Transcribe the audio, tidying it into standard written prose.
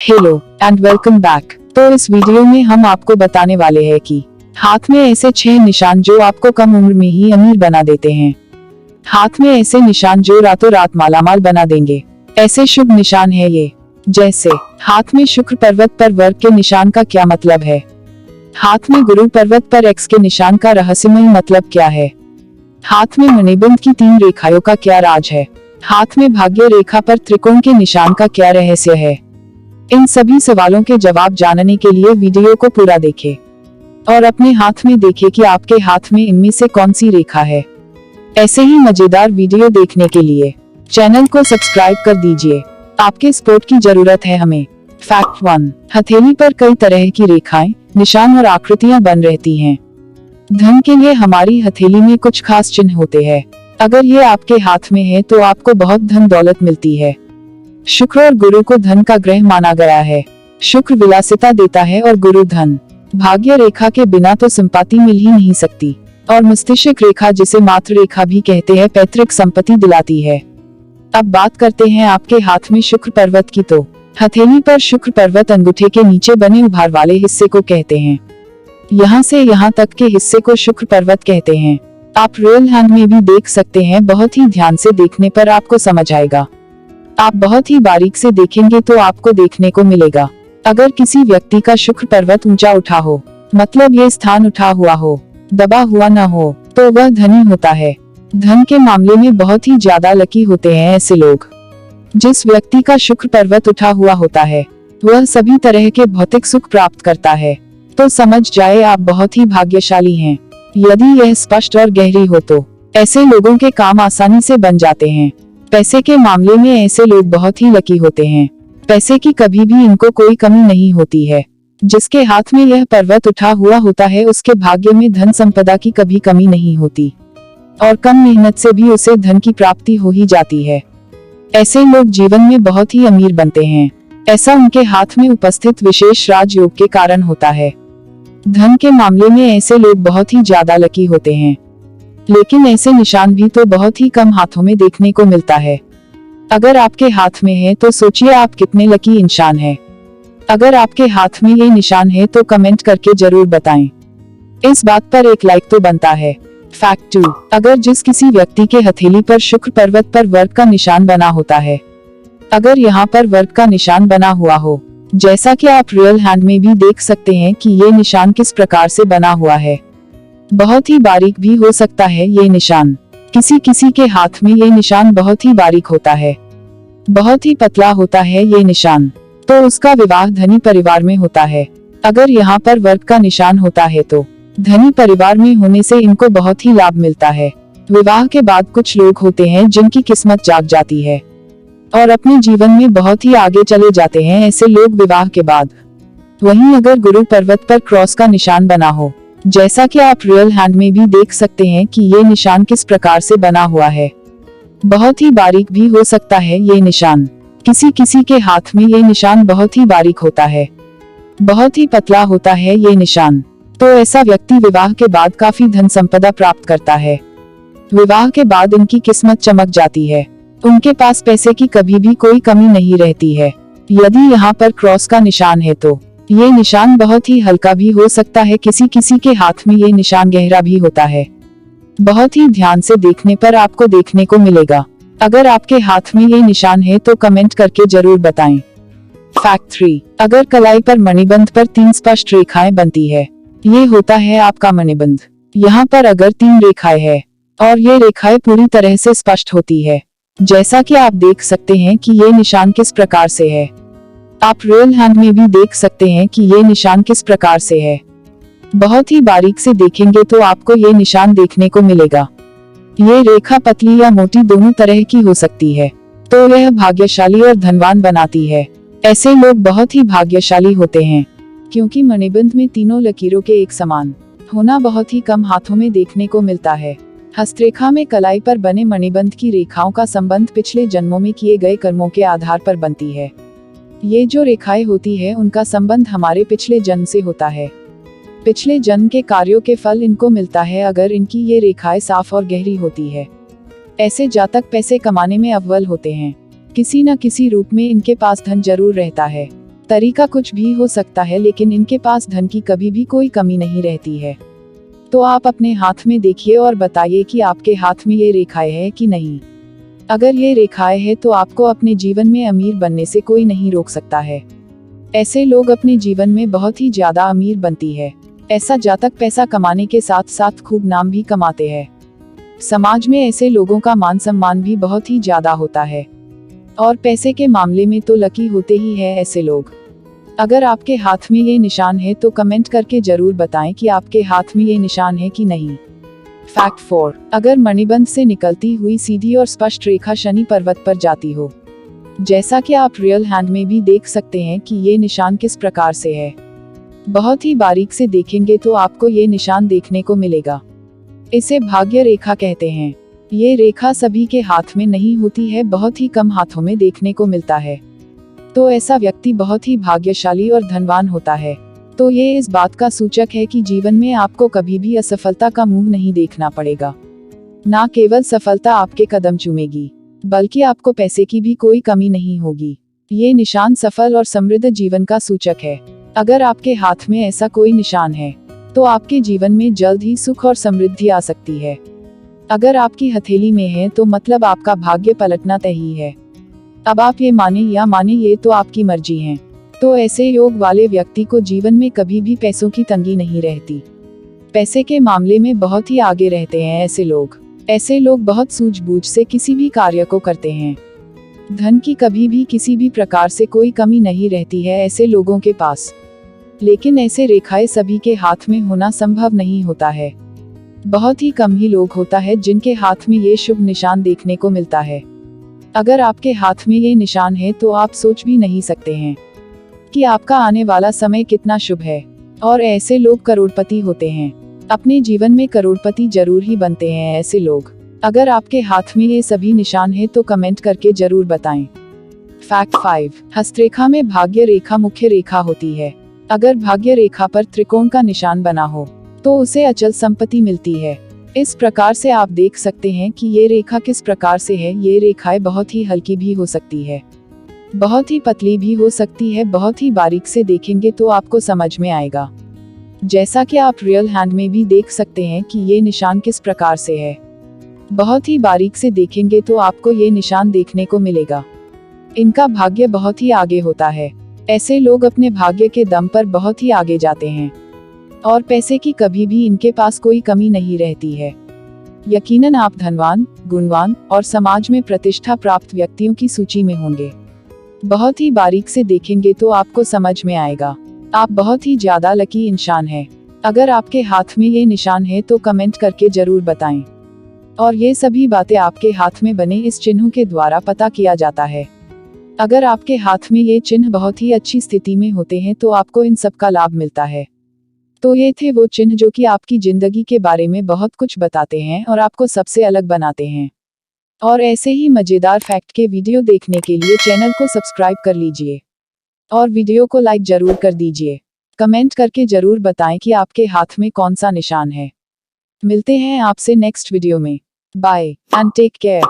Hello and welcome back. तो इस video में हम आपको बताने वाले हैं कि हाथ में ऐसे 6 निशान जो आपको कम उम्र में ही अमीर बना देते हैं। हाथ में ऐसे निशान जो रातों रात मालामाल बना देंगे। ऐसे शुभ निशान है ये, जैसे हाथ में शुक्र पर्वत पर वर्ग के निशान का क्या मतलब है। हाथ में गुरु पर्वत पर एक्स के निशान का रहस्यमय मतलब क्या है। हाथ में मणिबंध की 3 रेखाओं का क्या राज है। हाथ में भाग्य रेखा पर त्रिकोण के निशान का क्या रहस्य है। इन सभी सवालों के जवाब जानने के लिए वीडियो को पूरा देखें और अपने हाथ में देखें कि आपके हाथ में इनमें से कौन सी रेखा है। ऐसे ही मजेदार वीडियो देखने के लिए चैनल को सब्सक्राइब कर दीजिए। आपके सपोर्ट की जरूरत है हमें। फैक्ट 1, हथेली पर कई तरह की रेखाएं, निशान और आकृतियां बन रहती हैं। धन के लिए हमारी हथेली में कुछ खास चिन्ह होते हैं। अगर ये आपके हाथ में है तो आपको बहुत धन दौलत मिलती है। शुक्र और गुरु को धन का ग्रह माना गया है। शुक्र विलासिता देता है और गुरु धन। भाग्य रेखा के बिना तो संपत्ति मिल ही नहीं सकती। और मस्तिष्क रेखा, जिसे मातृ रेखा भी कहते हैं, पैतृक संपत्ति दिलाती है। अब बात करते हैं आपके हाथ में शुक्र पर्वत की। तो हथेली पर शुक्र पर्वत अंगूठे के नीचे बने उभार वाले हिस्से को कहते हैं। यहाँ से यहाँ तक के हिस्से को शुक्र पर्वत कहते हैं। आप रियल हैंड में भी देख सकते हैं। बहुत ही ध्यान से देखने पर आपको समझ आएगा। आप बहुत ही बारीक से देखेंगे तो आपको देखने को मिलेगा। अगर किसी व्यक्ति का शुक्र पर्वत ऊंचा उठा हो, मतलब ये स्थान उठा हुआ हो, दबा हुआ न हो, तो वह धनी होता है। धन के मामले में बहुत ही ज्यादा लकी होते हैं ऐसे लोग। जिस व्यक्ति का शुक्र पर्वत उठा हुआ होता है वह सभी तरह के भौतिक सुख प्राप्त करता है। तो समझ जाए आप बहुत ही भाग्यशाली हैं। यदि यह स्पष्ट और गहरी हो तो ऐसे लोगों के काम आसानी से बन जाते हैं। पैसे के मामले में ऐसे लोग बहुत ही लकी होते हैं। पैसे की कभी भी इनको कोई कमी नहीं होती है। जिसके हाथ में यह पर्वत उठा हुआ होता है उसके भाग्य में धन संपदा की कभी कमी नहीं होती और कम मेहनत से भी उसे धन की प्राप्ति हो ही जाती है। ऐसे लोग जीवन में बहुत ही अमीर बनते हैं। ऐसा उनके हाथ में उपस्थित विशेष राजयोग के कारण होता है। धन के मामले में ऐसे लोग बहुत ही ज्यादा लकी होते हैं। लेकिन ऐसे निशान भी तो बहुत ही कम हाथों में देखने को मिलता है। अगर आपके हाथ में है तो सोचिए आप कितने लकी इंसान हैं। अगर आपके हाथ में ये निशान है तो कमेंट करके जरूर बताएं। इस बात पर एक लाइक तो बनता है। फैक्ट 2, अगर जिस किसी व्यक्ति के हथेली पर शुक्र पर्वत पर वर्ग का निशान बना होता है, अगर यहाँ पर वर्ग का निशान बना हुआ हो, जैसा कि आप रियल हैंड में भी देख सकते हैं कि ये निशान किस प्रकार से बना हुआ है। बहुत ही बारीक भी हो सकता है ये निशान। किसी किसी के हाथ में ये निशान बहुत ही बारीक होता है, बहुत ही पतला होता है ये निशान, तो उसका विवाह धनी परिवार में होता है। अगर यहाँ पर वर्ग का निशान होता है तो धनी परिवार में होने से इनको बहुत ही लाभ मिलता है। विवाह के बाद कुछ लोग होते हैं जिनकी किस्मत जाग जाती है और अपने जीवन में बहुत ही आगे चले जाते हैं ऐसे लोग विवाह के बाद। वहीं अगर गुरु पर्वत पर क्रॉस का निशान बना हो, जैसा कि आप रियल हैंड में भी देख सकते हैं कि ये निशान किस प्रकार से बना हुआ है। बहुत ही बारीक भी हो सकता है ये निशान। किसी किसी के हाथ में ये निशान बहुत ही बारीक होता है, बहुत ही पतला होता है ये निशान, तो ऐसा व्यक्ति विवाह के बाद काफी धन संपदा प्राप्त करता है। विवाह के बाद इनकी किस्मत चमक जाती है। उनके पास पैसे की कभी भी कोई कमी नहीं रहती है। यदि यहाँ पर क्रॉस का निशान है तो ये निशान बहुत ही हल्का भी हो सकता है। किसी किसी के हाथ में ये निशान गहरा भी होता है। बहुत ही ध्यान से देखने पर आपको देखने को मिलेगा। अगर आपके हाथ में ये निशान है तो कमेंट करके जरूर बताएं। फैक्ट 3, अगर कलाई पर मणिबंध पर 3 स्पष्ट रेखाएं बनती है, ये होता है आपका मणिबंध। यहाँ पर अगर 3 रेखाएं है और ये रेखाएं पूरी तरह से स्पष्ट होती है, जैसा कि आप देख सकते हैं कि ये निशान किस प्रकार से है। आप रियल हैंड में भी देख सकते हैं कि ये निशान किस प्रकार से है। बहुत ही बारीक से देखेंगे तो आपको ये निशान देखने को मिलेगा। ये रेखा पतली या मोटी दोनों तरह की हो सकती है, तो यह भाग्यशाली और धनवान बनाती है। ऐसे लोग बहुत ही भाग्यशाली होते हैं क्योंकि मणिबंध में तीनों लकीरों के एक समान होना बहुत ही कम हाथों में देखने को मिलता है। हस्तरेखा में कलाई पर बने मणिबंध की रेखाओं का संबंध पिछले जन्मों में किए गए कर्मों के आधार पर बनती है। ये जो रेखाएं होती है उनका संबंध हमारे पिछले जन्म से होता है। पिछले जन्म के कार्यों के फल इनको मिलता है अगर इनकी ये रेखाएं साफ और गहरी होती है। ऐसे जातक पैसे कमाने में अव्वल होते हैं। किसी न किसी रूप में इनके पास धन जरूर रहता है। तरीका कुछ भी हो सकता है, लेकिन इनके पास धन की कभी भी कोई कमी नहीं रहती है। तो आप अपने हाथ में देखिए और बताइए कि आपके हाथ में ये रेखाएं है कि नहीं। अगर ये रेखाएं है तो आपको अपने जीवन में अमीर बनने से कोई नहीं रोक सकता है। ऐसे लोग अपने जीवन में बहुत ही ज्यादा अमीर बनती है। ऐसा जातक पैसा कमाने के साथ साथ खूब नाम भी कमाते हैं। समाज में ऐसे लोगों का मान सम्मान भी बहुत ही ज्यादा होता है, और पैसे के मामले में तो लकी होते ही है ऐसे लोग। अगर आपके हाथ में ये निशान है तो कमेंट करके जरूर बताएं कि आपके हाथ में ये निशान है कि नहीं। फैक्ट 4, अगर मणिबंध से निकलती हुई सीधी और स्पष्ट रेखा शनि पर्वत पर जाती हो, जैसा कि आप रियल हैंड में भी देख सकते हैं कि ये निशान किस प्रकार से है। बहुत ही बारीक से देखेंगे तो आपको ये निशान देखने को मिलेगा। इसे भाग्य रेखा कहते हैं। ये रेखा सभी के हाथ में नहीं होती है, बहुत ही कम हाथों में देखने को मिलता है। तो ऐसा व्यक्ति बहुत ही भाग्यशाली और धनवान होता है। तो ये इस बात का सूचक है कि जीवन में आपको कभी भी असफलता का मुंह नहीं देखना पड़ेगा। ना केवल सफलता आपके कदम चूमेगी, बल्कि आपको पैसे की भी कोई कमी नहीं होगी। ये निशान सफल और समृद्ध जीवन का सूचक है। अगर आपके हाथ में ऐसा कोई निशान है तो आपके जीवन में जल्द ही सुख और समृद्धि आ सकती है। अगर आपकी हथेली में है तो मतलब आपका भाग्य पलटना तय ही है। अब आप ये माने या माने, ये तो आपकी मर्जी है। तो ऐसे योग वाले व्यक्ति को जीवन में कभी भी पैसों की तंगी नहीं रहती। पैसे के मामले में बहुत ही आगे रहते हैं ऐसे लोग बहुत सूझबूझ से किसी भी कार्य को करते हैं। धन की कभी भी किसी भी प्रकार से कोई कमी नहीं रहती है ऐसे लोगों के पास। लेकिन ऐसे रेखाएं सभी के हाथ में होना संभव नहीं होता है। बहुत ही कम ही लोग होता है जिनके हाथ में ये शुभ निशान देखने को मिलता है। अगर आपके हाथ में ये निशान है तो आप सोच भी नहीं सकते हैं कि आपका आने वाला समय कितना शुभ है। और ऐसे लोग करोड़पति होते हैं। अपने जीवन में करोड़पति जरूर ही बनते हैं ऐसे लोग। अगर आपके हाथ में ये सभी निशान है तो कमेंट करके जरूर बताएं। फैक्ट 5, हस्तरेखा में भाग्य रेखा मुख्य रेखा होती है। अगर भाग्य रेखा पर त्रिकोण का निशान बना हो तो उसे अचल संपत्ति मिलती है। इस प्रकार से आप देख सकते हैं कि ये रेखा किस प्रकार से है। ये रेखाएं बहुत ही हल्की भी हो सकती है, बहुत ही पतली भी हो सकती है। बहुत ही बारीक से देखेंगे तो आपको समझ में आएगा। जैसा कि आप रियल हैंड में भी देख सकते हैं कि ये निशान किस प्रकार से है। बहुत ही बारीक से देखेंगे तो आपको ये निशान देखने को मिलेगा। इनका भाग्य बहुत ही आगे होता है। ऐसे लोग अपने भाग्य के दम पर बहुत ही आगे जाते हैं, और पैसे की कभी भी इनके पास कोई कमी नहीं रहती है। यकीनन आप धनवान, गुणवान और समाज में प्रतिष्ठा प्राप्त व्यक्तियों की सूची में होंगे। बहुत ही बारीक से देखेंगे तो आपको समझ में आएगा। आप बहुत ही ज्यादा लकी इंसान हैं। अगर आपके हाथ में ये निशान है तो कमेंट करके जरूर बताएं। और ये सभी बातें आपके हाथ में बने इस चिन्हों के द्वारा पता किया जाता है। अगर आपके हाथ में ये चिन्ह बहुत ही अच्छी स्थिति में होते हैं तो आपको इन सब का लाभ मिलता है। तो ये थे वो चिन्ह जो कि आपकी जिंदगी के बारे में बहुत कुछ बताते हैं और आपको सबसे अलग बनाते हैं। और ऐसे ही मजेदार फैक्ट के वीडियो देखने के लिए चैनल को सब्सक्राइब कर लीजिए और वीडियो को लाइक जरूर कर दीजिए। कमेंट करके जरूर बताएं कि आपके हाथ में कौन सा निशान है। मिलते हैं आपसे नेक्स्ट वीडियो में। Bye and take care.